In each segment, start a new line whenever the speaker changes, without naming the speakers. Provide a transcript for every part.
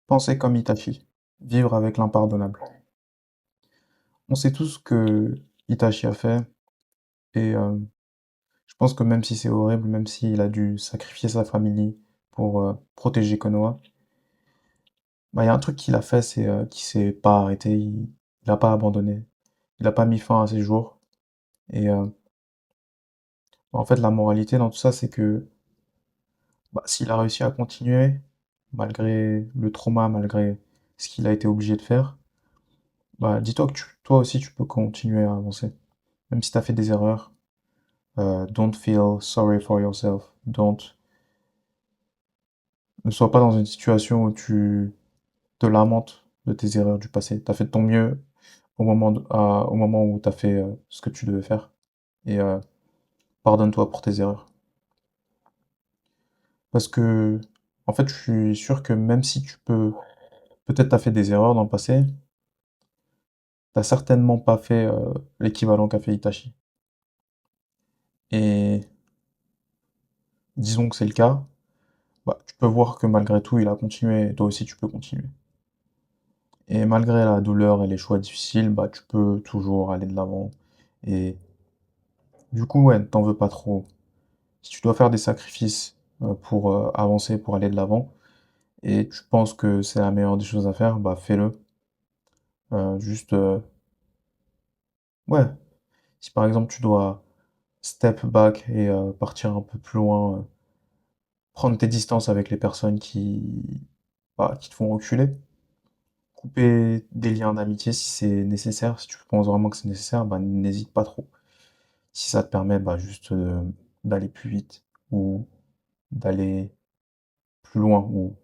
Penser comme Itachi, vivre avec l'impardonnable. On sait tous ce que Itachi a fait et je pense que même si c'est horrible, même s'il a dû sacrifier sa famille pour protéger Konoha, bah, il y a un truc qu'il a fait, c'est qu'il s'est pas arrêté, il a pas abandonné, il a pas mis fin à ses jours. Et en fait, la moralité dans tout ça, c'est que bah, s'il a réussi à continuer, malgré le trauma, malgré ce qu'il a été obligé de faire, bah, dis-toi que toi aussi, tu peux continuer à avancer. Même si tu as fait des erreurs, don't feel sorry for yourself. Ne sois pas dans une situation où tu te lamentes de tes erreurs du passé. Tu as fait de ton mieux au moment où tu as fait ce que tu devais faire. Et pardonne-toi pour tes erreurs. Parce que, en fait, je suis sûr que même si peut-être tu as fait des erreurs dans le passé, t'as certainement pas fait l'équivalent qu'a fait Itachi. Et disons que c'est le cas, bah, tu peux voir que malgré tout, il a continué, et toi aussi tu peux continuer. Et malgré la douleur et les choix difficiles, bah, tu peux toujours aller de l'avant. Et du coup, ouais, t'en veux pas trop. Si tu dois faire des sacrifices pour avancer, pour aller de l'avant, et tu penses que c'est la meilleure des choses à faire, bah fais-le. Juste, ouais. Si par exemple tu dois step back et partir un peu plus loin, prendre tes distances avec les personnes bah, qui te font reculer, couper des liens d'amitié si c'est nécessaire, si tu penses vraiment que c'est nécessaire, bah n'hésite pas trop. Si ça te permet bah, juste d'aller plus vite ou d'aller plus loin ou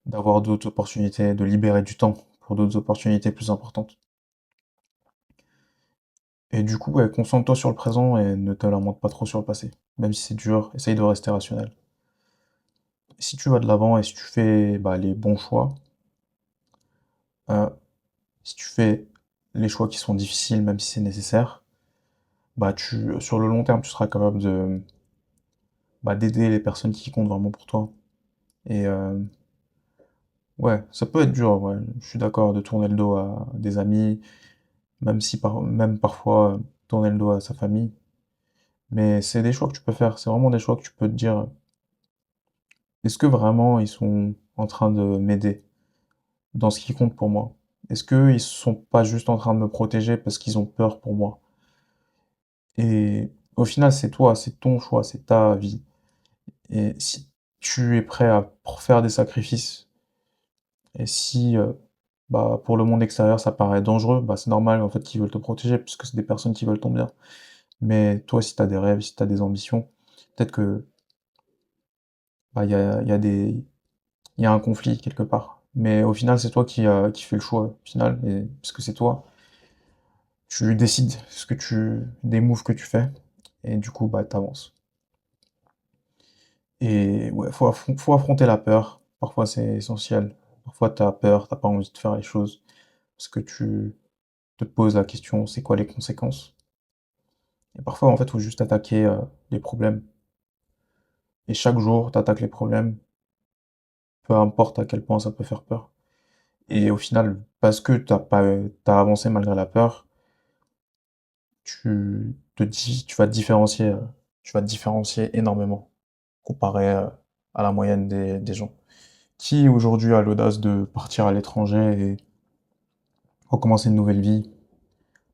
d'avoir d'autres opportunités, de libérer du temps pour d'autres opportunités plus importantes. Et du coup, ouais, concentre-toi sur le présent et ne te lamente pas trop sur le passé. Même si c'est dur, essaye de rester rationnel. Si tu vas de l'avant et si tu fais bah, les bons choix, euh, si tu fais les choix qui sont difficiles, même si c'est nécessaire, bah sur le long terme, tu seras capable d'aider les personnes qui comptent vraiment pour toi. Et ouais, ça peut être dur, ouais. Je suis d'accord de tourner le dos à des amis, même parfois tourner le dos à sa famille. Mais c'est des choix que tu peux faire. C'est vraiment des choix que tu peux te dire, est-ce que vraiment ils sont en train de m'aider dans ce qui compte pour moi? Est-ce qu'ils sont pas juste en train de me protéger parce qu'ils ont peur pour moi? Et au final, c'est toi, c'est ton choix, c'est ta vie. Et si tu es prêt à faire des sacrifices, et si bah, pour le monde extérieur ça paraît dangereux, bah, c'est normal en fait qu'ils veulent te protéger, puisque c'est des personnes qui veulent ton bien. Mais toi, si tu as des rêves, si tu as des ambitions, peut-être que bah, il y a un conflit quelque part. Mais au final, c'est toi qui fais le choix au final, et parce que c'est toi, tu décides des moves que tu fais, et du coup, bah, t'avances. Et ouais, faut affronter la peur. Parfois, c'est essentiel. Parfois, t'as peur, t'as pas envie de faire les choses, parce que tu te poses la question, c'est quoi les conséquences? Et parfois, en fait, faut juste attaquer les problèmes. Et chaque jour, t'attaques les problèmes, peu importe à quel point ça peut faire peur. Et au final, parce que t'as avancé malgré la peur, tu vas te différencier énormément comparé à la moyenne des gens. Qui aujourd'hui a l'audace de partir à l'étranger et recommencer une nouvelle vie?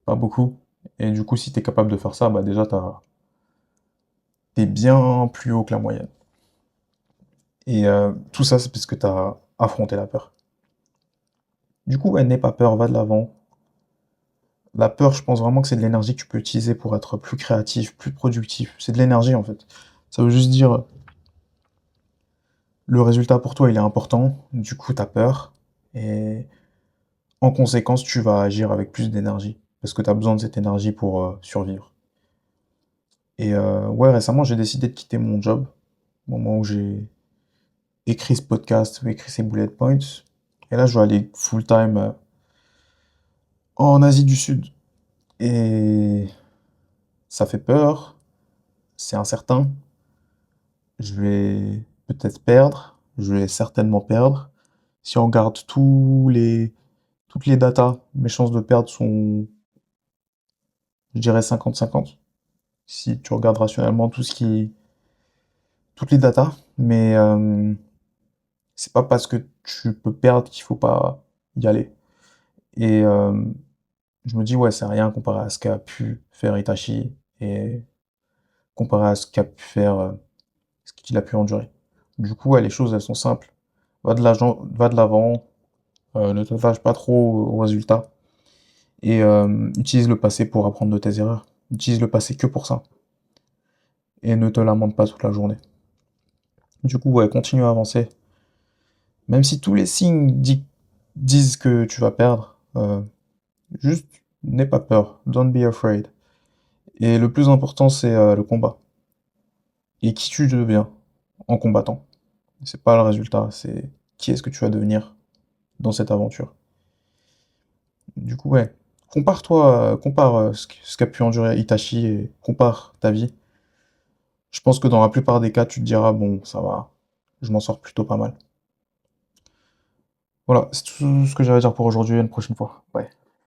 Pas beaucoup. Et du coup, si t'es capable de faire ça, bah déjà, t'es bien plus haut que la moyenne. Et tout ça, c'est parce que t'as affronté la peur. Du coup, ouais, n'aie pas peur, va de l'avant. La peur, je pense vraiment que c'est de l'énergie que tu peux utiliser pour être plus créatif, plus productif. C'est de l'énergie, en fait. Ça veut juste dire, le résultat pour toi, il est important, du coup, t'as peur. Et en conséquence, tu vas agir avec plus d'énergie. Parce que t'as besoin de cette énergie pour survivre. Et ouais, récemment, j'ai décidé de quitter mon job, au moment où j'ai écrit ce podcast, ou écrit ces bullet points. Et là, je vais aller full-time en Asie du Sud. Et ça fait peur, c'est incertain. Je vais peut-être perdre, je vais certainement perdre, Si on regarde toutes les datas, mes chances de perdre sont, je dirais 50-50. Si tu regardes rationnellement toutes les datas, mais c'est pas parce que tu peux perdre qu'il faut pas y aller. Et je me dis, ouais, c'est rien comparé à ce qu'a pu faire Itachi et comparé à ce qu'a pu faire, ce qu'il a pu endurer. Du coup, ouais, les choses, elles sont simples. Va de l'avant, ne t'attache pas trop aux résultats et utilise le passé pour apprendre de tes erreurs. Utilise le passé que pour ça et ne te lamente pas toute la journée. Du coup, ouais, continue à avancer. Même si tous les signes disent que tu vas perdre, juste n'aie pas peur. Don't be afraid. Et le plus important, c'est le combat. Et qui tu deviens en combattant. C'est pas le résultat, c'est qui est-ce que tu vas devenir dans cette aventure. Du coup, ouais, compare ce qu'a pu endurer Itachi et compare ta vie. Je pense que dans la plupart des cas, tu te diras, bon, ça va, je m'en sors plutôt pas mal. Voilà, c'est tout ce que j'avais à dire pour aujourd'hui, à une prochaine fois. Bye.